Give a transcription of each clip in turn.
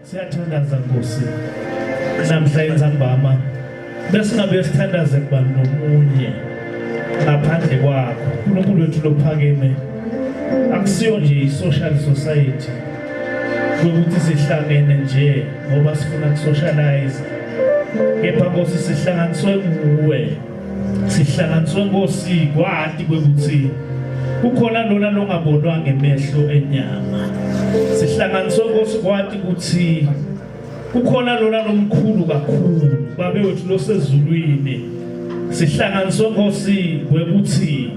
Siyathandaza Nkosi namhla entsambama bese ngabe sithandaze kubantu nomunye ngaphandle kwakho uNkulunkulu wethu lophakeme akusiyo nje i-social society ukuthi sihlangene nje ngoba sifuna ukusocialize kepha Nkosi sihlanganiswe nguwe sihlanganiswe Nkosi kwathi kwekuthi kukhona lona longabonwa ngemehlo enyama sihlanganiswe Nkosi kwathi ukuthi kukhona lona lomkhulu kakhulu babe wethu losezulwini sihlanganiswe Nkosi kwekuthi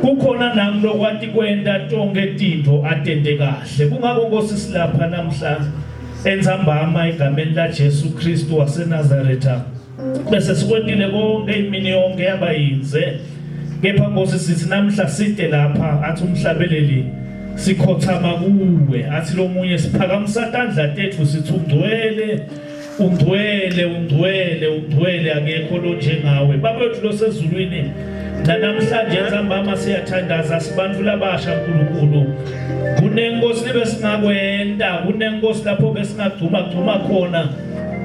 kukhona nami lokwathi kwenta tonke izinto atende kahle kungakho Nkosi silapha namhla entsambama egameni la Jesu Kristu waseNazaretha bese sikwentile konke imini yonke yabayinze kepha Nkosi sithi namhla side lapha athi umhlabeleli sikhothama kuwe athi lo munye siphakamisa tandla tethu sithi ungcwele ungcwele ungcwele ungcwele akekho lo njengawe baba wethu losezulwini namhlanje entsambama siyathandaza sibantu labasha uNkulunkulu kunenkosi besingakwenda kunenkosi lapho besingagcuma khona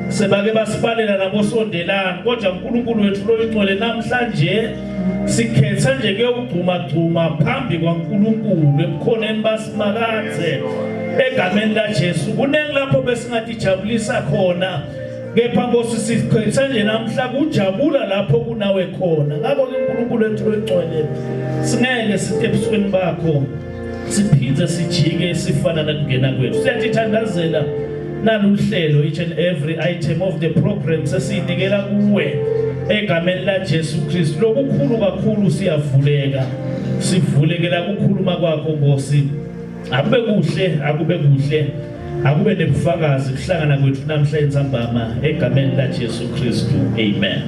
sebake basibalela nabosondelana kodwa uNkulunkulu wethu loyingcwele namhlanje sikhetha nje kuyogcuma phambi kwaNkulunkulu ebukhoneni basimakathe egameni la Jesu kunenglapho besingajabulisa khona kepha Nkosi sikhetha nje namhla kujabula lapho kunawe khona ngakho ke uNkulunkulu wethu loyingcwele singeke sithe ebusweni bakho siphindze sijike sifana nakungena kwethu siyatithandazela naluhlelo each and every item of the program sesinikela kuwe egameni la Jesu Kristu lokukhulu kakhulu siyavuleka sivulekela ukukhuluma kwakho Nkosi akube kuhle akube nebufakazi kuhlangana kwethu namhla entsambama egameni la Jesu Kristu amen.